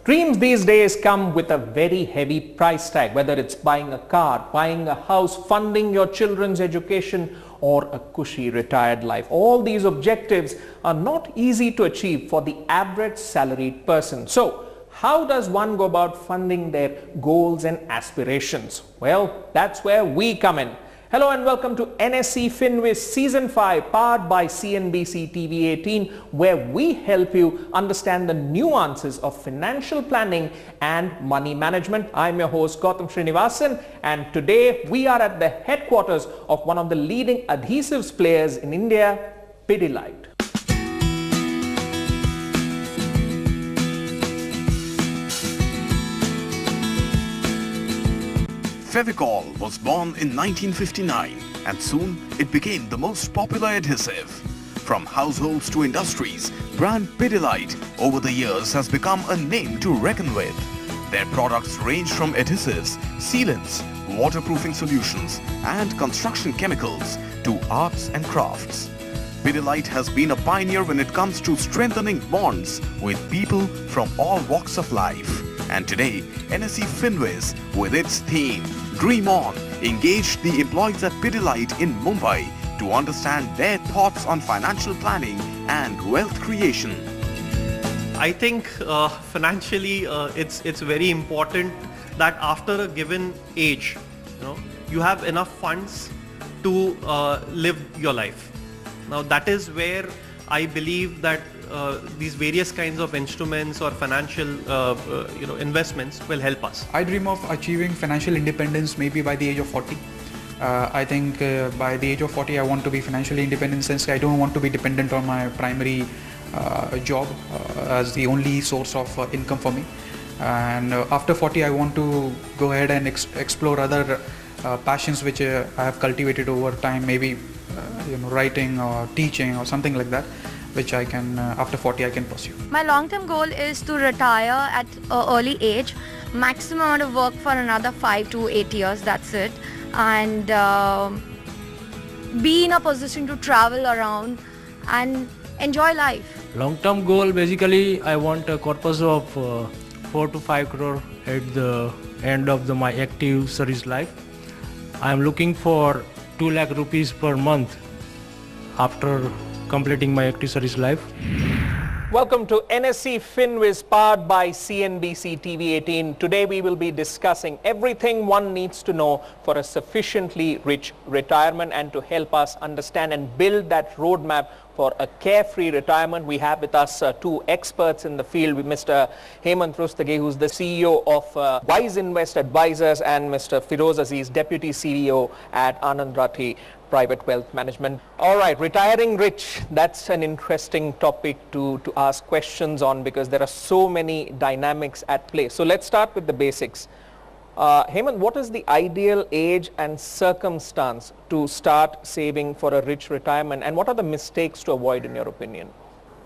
Dreams these days come with a very heavy price tag, whether it's buying a car, buying a house, funding your children's education, or a cushy retired life. All these objectives are not easy to achieve for the average salaried person. So, how does one go about funding their goals and aspirations? Well, that's where we come in. Hello and welcome to NSE Finvest Season 5, powered by CNBC TV 18, where we help you understand the nuances of financial planning and money management. I'm your host Gautam Srinivasan, and today we are at the headquarters of one of the leading adhesives players in India, Pidilite. Fevicol was born in 1959 and soon it became the most popular adhesive. From households to industries, brand Pidilite over the years has become a name to reckon with. Their products range from adhesives, sealants, waterproofing solutions and construction chemicals to arts and crafts. Pidilite has been a pioneer when it comes to strengthening bonds with people from all walks of life. And today, NSE Finvest, with its theme, Dream On, engaged the employees at Pidilite in Mumbai to understand their thoughts on financial planning and wealth creation. I think financially it's very important that after a given age, you have enough funds to live your life. Now that is where I believe that these various kinds of instruments or financial investments will help us. I dream of achieving financial independence maybe by the age of 40. I think by the age of 40 I want to be financially independent, since I don't want to be dependent on my primary job as the only source of income for me. And after 40 I want to go ahead and explore other passions which I have cultivated over time, maybe writing or teaching or something like that, which I can, after 40 I can pursue. My long-term goal is to retire at an early age, maximum amount of work for another 5 to 8 years, that's it, and be in a position to travel around and enjoy life. Long-term goal, basically I want a corpus of 4 to 5 crore at the end of my active service life. I am looking for 2 lakh rupees per month after completing my active service life. Welcome to NSE Finvest, powered by CNBC TV 18. Today we will be discussing everything one needs to know for a sufficiently rich retirement, and to help us understand and build that roadmap for a carefree retirement, we have with us two experts in the field, with Mr. Hemant Rustagi, who's the CEO of Wiseinvest Advisors, and Mr. Firoz Aziz, Deputy CEO at Anand Rathi Private Wealth Management. All right, retiring rich, that's an interesting topic to ask questions on, because there are so many dynamics at play. So let's start with the basics. Hemant, what is the ideal age and circumstance to start saving for a rich retirement, and what are the mistakes to avoid in your opinion?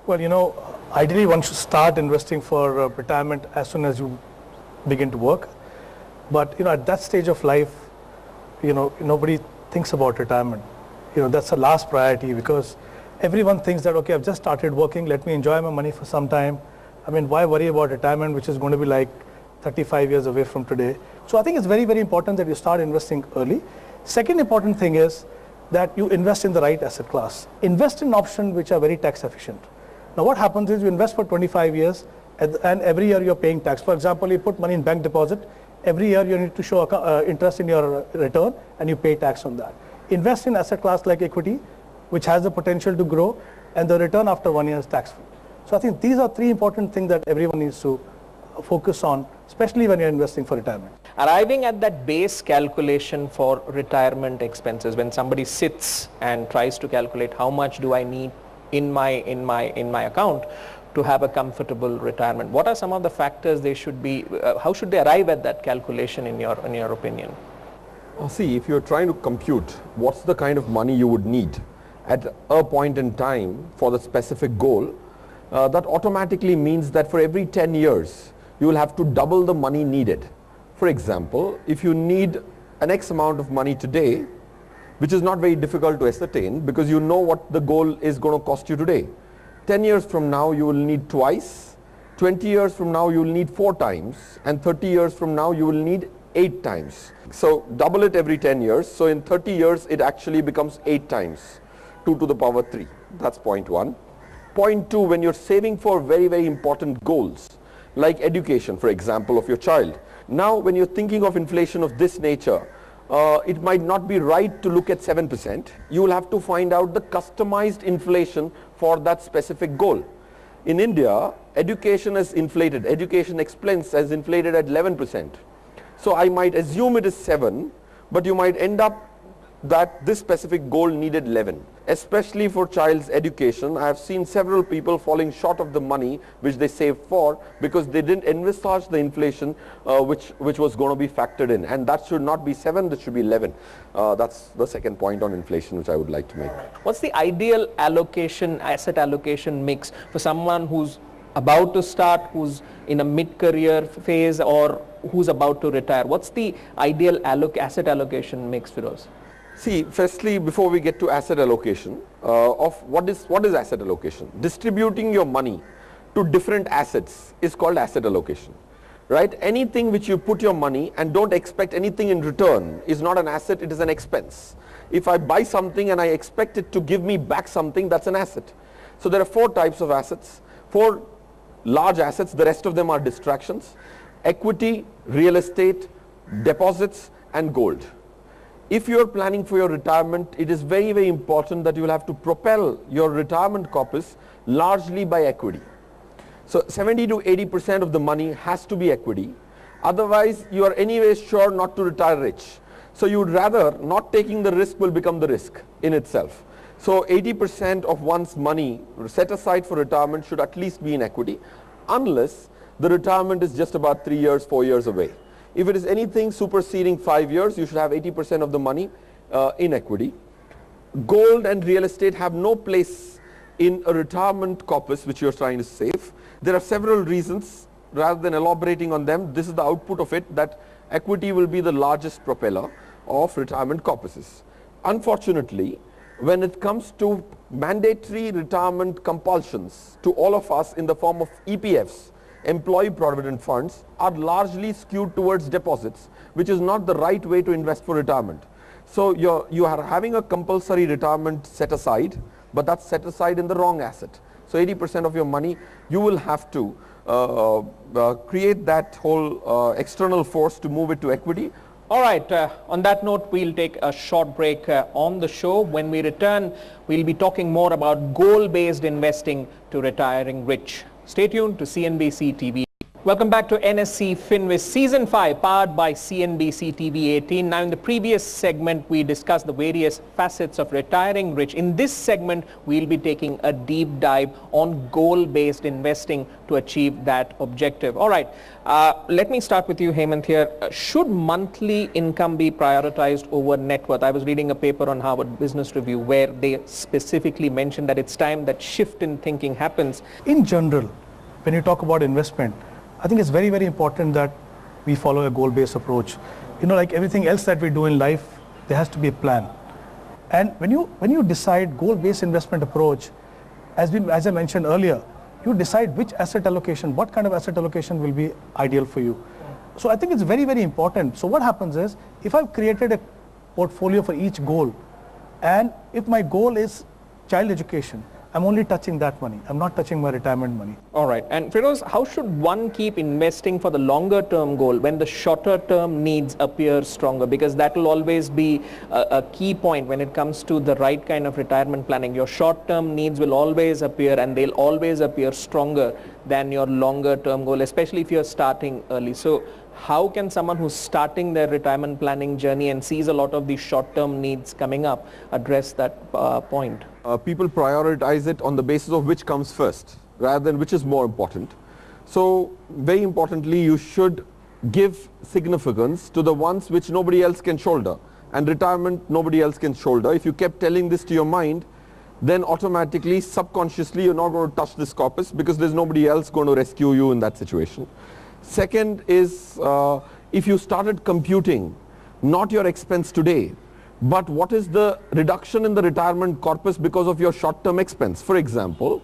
Well, ideally one should start investing for retirement as soon as you begin to work. But, at that stage of life, nobody thinks about retirement. That's the last priority, because everyone thinks that, okay, I've just started working, let me enjoy my money for some time. I mean, why worry about retirement, which is going to be like 35 years away from today? So I think it's very, very important that you start investing early. Second important thing is that you invest in the right asset class. Invest in options which are very tax efficient. Now what happens is you invest for 25 years and every year you're paying tax. For example, you put money in bank deposit, every year you need to show interest in your return and you pay tax on that. Invest in asset class like equity, which has the potential to grow, and the return after 1 year is tax free. So I think these are three important things that everyone needs to focus on, especially when you're investing for retirement. Arriving at that base calculation for retirement expenses, when somebody sits and tries to calculate how much do I need in my account to have a comfortable retirement, what are some of the factors they should be, how should they arrive at that calculation in your opinion? See, if you're trying to compute what's the kind of money you would need at a point in time for the specific goal, that automatically means that for every 10 years you will have to double the money needed. For example, if you need an X amount of money today, which is not very difficult to ascertain because you know what the goal is going to cost you today. 10 years from now you will need twice, 20 years from now you will need 4 times, and 30 years from now you will need 8 times. So double it every 10 years. So in 30 years it actually becomes 8 times, 2 to the power 3. That's point 1. Point 2, when you're saving for very, very important goals, like education, for example, of your child. Now when you're thinking of inflation of this nature, it might not be right to look at 7%. You will have to find out the customized inflation for that specific goal. In India, education is inflated. Education expense is inflated at 11%. So I might assume it is 7, but you might end up that this specific goal needed 11. Especially for child's education, I have seen several people falling short of the money which they saved for because they didn't envisage the inflation which was going to be factored in. And that should not be 7, that should be 11. That's the second point on inflation which I would like to make. What's the ideal allocation, asset allocation mix for someone who's about to start, who's in a mid-career phase, or who's about to retire? What's the ideal asset allocation mix, Feroz? See, firstly, before we get to asset allocation, of what is asset allocation? Distributing your money to different assets is called asset allocation, right? Anything which you put your money and don't expect anything in return is not an asset, it is an expense. If I buy something and I expect it to give me back something, that's an asset. So there are 4 types of assets, 4 large assets, the rest of them are distractions: equity, real estate, deposits, and gold. If you are planning for your retirement, it is very, very important that you will have to propel your retirement corpus largely by equity. So 70 to 80% of the money has to be equity. Otherwise, you are anyways sure not to retire rich. So you would rather not taking the risk will become the risk in itself. So 80% of one's money set aside for retirement should at least be in equity, unless the retirement is just about 3 years, 4 years away. If it is anything superseding 5 years, you should have 80% of the money in equity. Gold and real estate have no place in a retirement corpus which you are trying to save. There are several reasons. Rather than elaborating on them, this is the output of it, that equity will be the largest propeller of retirement corpuses. Unfortunately, when it comes to mandatory retirement compulsions to all of us in the form of EPFs, employee provident funds, are largely skewed towards deposits, which is not the right way to invest for retirement. So you are having a compulsory retirement set aside, but that's set aside in the wrong asset. So 80% of your money, you will have to create that whole external force to move it to equity. All right, on that note, we'll take a short break on the show. When we return, we'll be talking more about goal-based investing to retiring rich. Stay tuned to CNBC TV. Welcome back to NSE FinViz Season 5, powered by CNBC TV 18. Now, in the previous segment, we discussed the various facets of retiring rich. In this segment, we'll be taking a deep dive on goal-based investing to achieve that objective. All right, let me start with you, Hemant, here. Should monthly income be prioritized over net worth? I was reading a paper on Harvard Business Review where they specifically mentioned that it's time that shift in thinking happens. In general, when you talk about investment, I think it's very, very important that we follow a goal-based approach. You know, like everything else that we do in life, there has to be a plan. And when you decide goal-based investment approach, as I mentioned earlier, you decide which asset allocation, what kind of asset allocation will be ideal for you. So I think it's very, very important. So what happens is, if I've created a portfolio for each goal, and if my goal is child education, I'm only touching that money. I'm not touching my retirement money. All right. And Feroz, how should one keep investing for the longer term goal when the shorter term needs appear stronger? Because that will always be a key point when it comes to the right kind of retirement planning. Your short term needs will always appear, and they'll always appear stronger than your longer term goal, especially if you're starting early. So how can someone who's starting their retirement planning journey and sees a lot of these short-term needs coming up address that point? People prioritize it on the basis of which comes first rather than which is more important. So very importantly, you should give significance to the ones which nobody else can shoulder, and retirement nobody else can shoulder. If you kept telling this to your mind, then automatically, subconsciously, you're not going to touch this corpus because there's nobody else going to rescue you in that situation. Second is, if you started computing not your expense today, but what is the reduction in the retirement corpus because of your short-term expense. For example,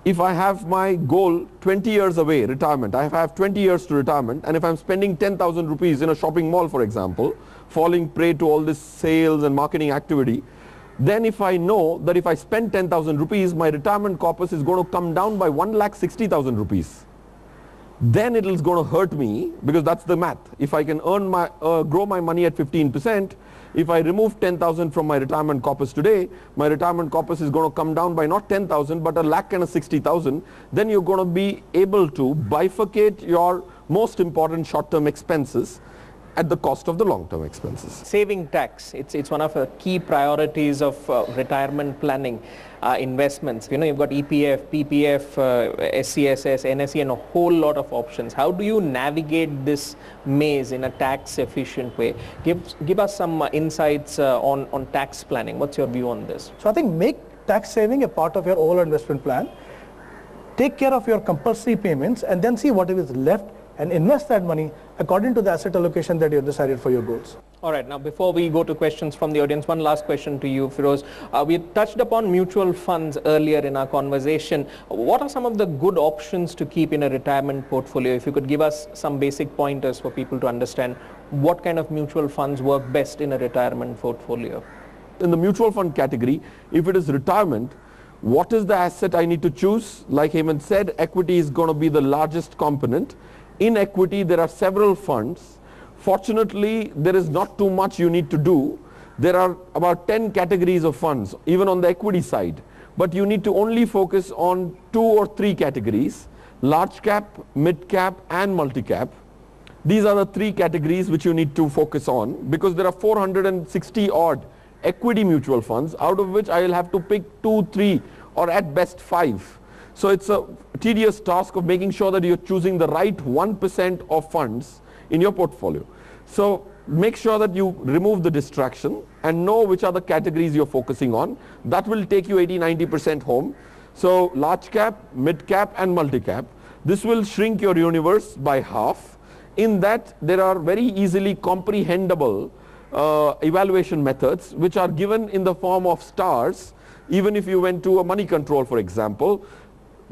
if I have my goal 20 years away, retirement, I have 20 years to retirement, and if I'm spending 10,000 rupees in a shopping mall, for example, falling prey to all this sales and marketing activity, then if I know that if I spend 10,000 rupees, my retirement corpus is going to come down by 1,60,000 rupees. Then it is going to hurt me, because that's the math. If I can earn my, grow my money at 15%, if I remove 10,000 from my retirement corpus today, my retirement corpus is going to come down by not 10,000 but 1,60,000. Then you're going to be able to bifurcate your most important short-term expenses at the cost of the long-term expenses. Saving tax, it's one of the key priorities of retirement planning investments. You know, you've got EPF, PPF, SCSS, NSE, and a whole lot of options. How do you navigate this maze in a tax efficient way? Give us some insights on tax planning. What's your view on this? So I think make tax saving a part of your overall investment plan. Take care of your compulsory payments and then see what is left and invest that money according to the asset allocation that you have decided for your goals. All right, now before we go to questions from the audience, one last question to you, Firoz. We touched upon mutual funds earlier in our conversation. What are some of the good options to keep in a retirement portfolio? If you could give us some basic pointers for people to understand what kind of mutual funds work best in a retirement portfolio. In the mutual fund category, if it is retirement, what is the asset I need to choose? Like Hemant said, equity is going to be the largest component. In equity, there are several funds. Fortunately, there is not too much you need to do. There are about 10 categories of funds, even on the equity side. But you need to only focus on 2 or 3 categories: large cap, mid cap, and multi cap. These are the 3 categories which you need to focus on, because there are 460 odd equity mutual funds, out of which I will have to pick 2, 3, or at best 5. So it's a tedious task of making sure that you're choosing the right 1% of funds in your portfolio. So make sure that you remove the distraction and know which are the categories you're focusing on. That will take you 80-90% home. So large cap, mid cap, and multi cap. This will shrink your universe by half. In that, there are very easily comprehensible evaluation methods which are given in the form of stars. Even if you went to a money control, for example,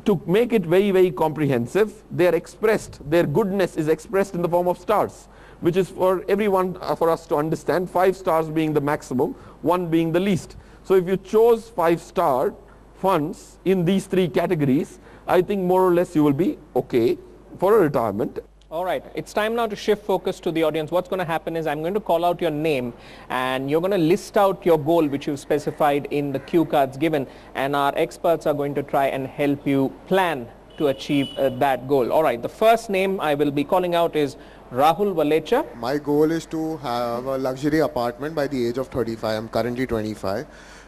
to make it very, very comprehensive, they are expressed, their goodness is expressed in the form of stars, which is for everyone, for us to understand, 5 stars being the maximum, 1 being the least. So if you chose 5-star funds in these 3 categories, I think more or less you will be okay for a retirement. All right, it's time now to shift focus to the audience. What's going to happen is I'm going to call out your name and you're going to list out your goal which you've specified in the cue cards given, and our experts are going to try and help you plan to achieve that goal. All right, the first name I will be calling out is Rahul Valecha. My goal is to have a luxury apartment by the age of 35. I'm currently 25.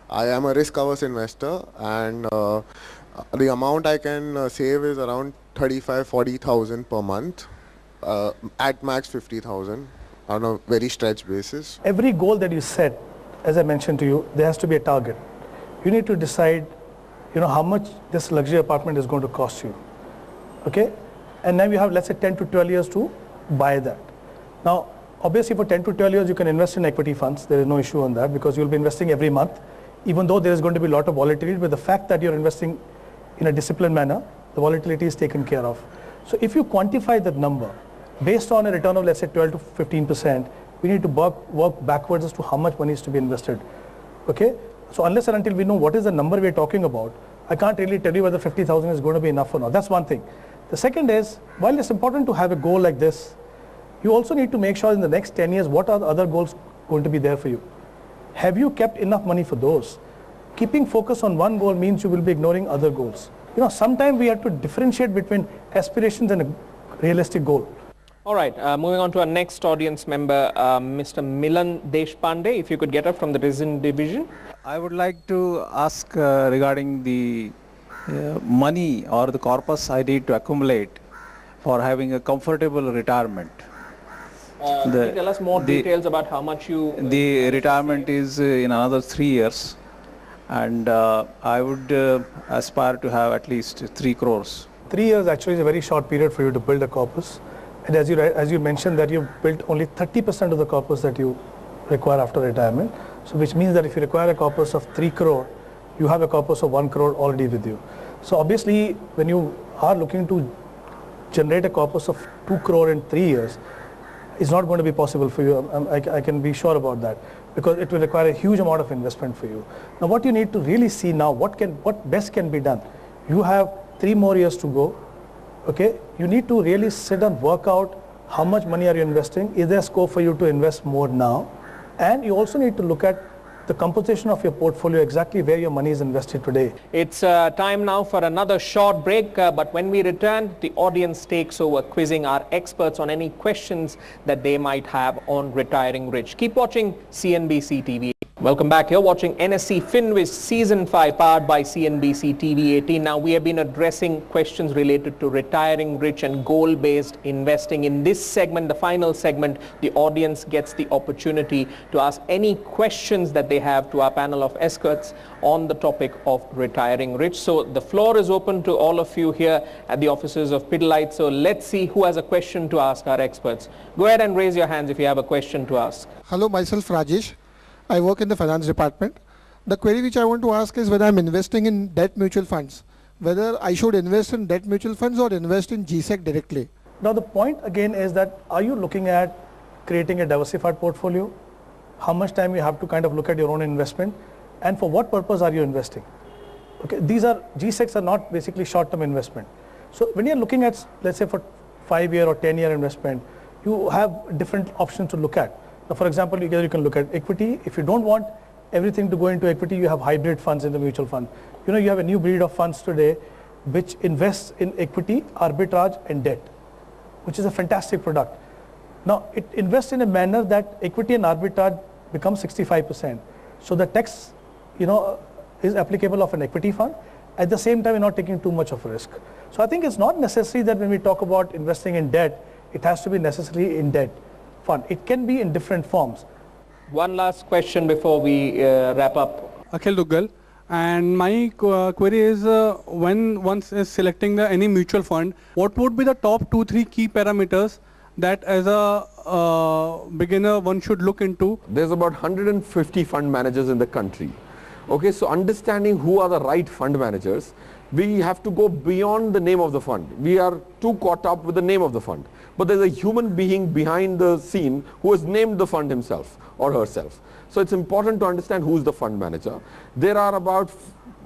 I am a risk-averse investor, and the amount I can save is around 35,000-40,000 per month. At max 50,000 on a very stretched basis. Every goal that you set, as I mentioned to you, there has to be a target. You need to decide, how much this luxury apartment is going to cost you. Okay? And now you have, let's say, 10 to 12 years to buy that. Now, obviously for 10 to 12 years, you can invest in equity funds. There is no issue on that, because you'll be investing every month, even though there is going to be a lot of volatility. But the fact that you're investing in a disciplined manner, the volatility is taken care of. So if you quantify that number, based on a return of, let's say, 12 to 15%, we need to work backwards as to how much money is to be invested. Okay? So unless and until we know what is the number we're talking about, I can't really tell you whether 50,000 is going to be enough or not. That's one thing. The second is, while it's important to have a goal like this, you also need to make sure in the next 10 years, what are the other goals going to be there for you? Have you kept enough money for those? Keeping focus on one goal means you will be ignoring other goals. Sometimes we have to differentiate between aspirations and a realistic goal. All right, moving on to our next audience member, Mr. Milan Deshpande, if you could get up from the Resin division. I would like to ask regarding the money or the corpus I need to accumulate for having a comfortable retirement. Can you tell us more details about how much you... The retirement is in another 3 years, and I would aspire to have at least 3 crores. 3 years actually is a very short period for you to build a corpus. And as you mentioned that you've built only 30% of the corpus that you require after retirement. So which means that if you require a corpus of 3 crore, you have a corpus of 1 crore already with you. So obviously, when you are looking to generate a corpus of 2 crore in 3 years, it's not going to be possible for you. I can be sure about that, because it will require a huge amount of investment for you. Now, what you need to really see now, what best can be done. You have 3 more years to go. Okay, you need to really sit and work out how much money are you investing. Is there scope for you to invest more now? And you also need to look at the composition of your portfolio, exactly where your money is invested today. It's time now for another short break, but when we return, the audience takes over, quizzing our experts on any questions that they might have on retiring rich. Keep watching CNBC TV. Welcome back. You're watching NSE FinWiz Season 5, powered by CNBC TV 18. Now, we have been addressing questions related to retiring rich and goal-based investing. In this segment, the final segment, the audience gets the opportunity to ask any questions that they have to our panel of experts on the topic of retiring rich. So the floor is open to all of you here at the offices of Pidilite. So let's see who has a question to ask our experts. Go ahead and raise your hands if you have a question to ask. Hello, myself Rajesh. I work in the finance department. The query which I want to ask is whether I'm investing in debt mutual funds, whether I should invest in debt mutual funds or invest in GSEC directly. Now the point again is that, are you looking at creating a diversified portfolio? How much time you have to kind of look at your own investment, and for what purpose are you investing? Okay, these are, GSECs are not basically short-term investment. So when you're looking at, let's say, for 5-year or 10-year investment, you have different options to look at. Now, for example, you can look at equity. If you don't want everything to go into equity, you have hybrid funds in the mutual fund. You know, you have a new breed of funds today which invests in equity, arbitrage and debt, which is a fantastic product. Now, it invests in a manner that equity and arbitrage become 65%. So the tax, you know, is applicable of an equity fund. At the same time, you're not taking too much of a risk. So I think it's not necessary that when we talk about investing in debt, it has to be necessarily in debt fund. It can be in different forms. One last question before we wrap up. Akhil Duggal, and my query is when one is selecting any mutual fund, what would be the top 2-3 key parameters that as a beginner one should look into? There's about 150 fund managers in the country. Okay, so understanding who are the right fund managers, we have to go beyond the name of the fund. We are too caught up with the name of the fund. But there's a human being behind the scene who has named the fund himself or herself. So it's important to understand who's the fund manager. There are about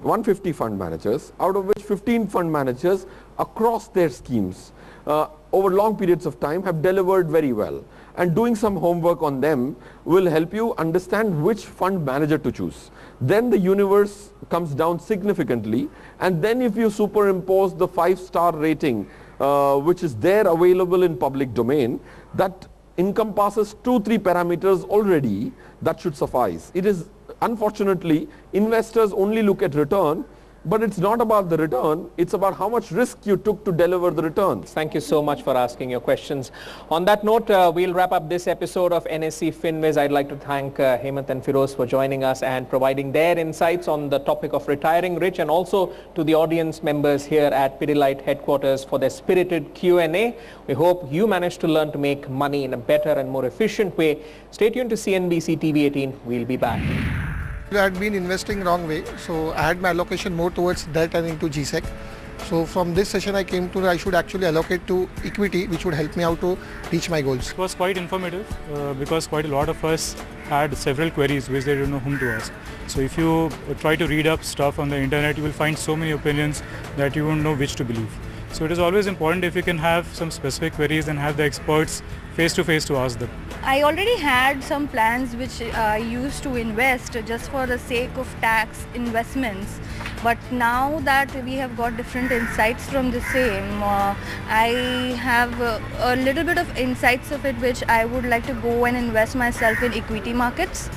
150 fund managers, out of which 15 fund managers across their schemes over long periods of time have delivered very well. And doing some homework on them will help you understand which fund manager to choose. Then the universe comes down significantly, and then if you superimpose the 5-star rating which is there available in public domain, that encompasses 2-3 parameters already, that should suffice. It is, unfortunately, investors only look at return, but it's not about the return, it's about how much risk you took to deliver the returns. Thank you so much for asking your questions. On that note, we'll wrap up this episode of NSE FinWiz. I'd like to thank Hemant and Firoz for joining us and providing their insights on the topic of retiring rich, and also to the audience members here at Pidilite headquarters for their spirited Q&A. We hope you managed to learn to make money in a better and more efficient way. Stay tuned to CNBC TV 18. We'll be back. I had been investing wrong way, so I had my allocation more towards debt and into GSEC. So from this session I came to I should actually allocate to equity, which would help me out to reach my goals. It was quite informative because quite a lot of us had several queries which they didn't know whom to ask. So if you try to read up stuff on the internet, you will find so many opinions that you won't know which to believe. So it is always important if you can have some specific queries and have the experts face to face to ask them. I already had some plans which I used to invest just for the sake of tax investments. But now that we have got different insights from the same, I have a little bit of insights of it which I would like to go and invest myself in equity markets.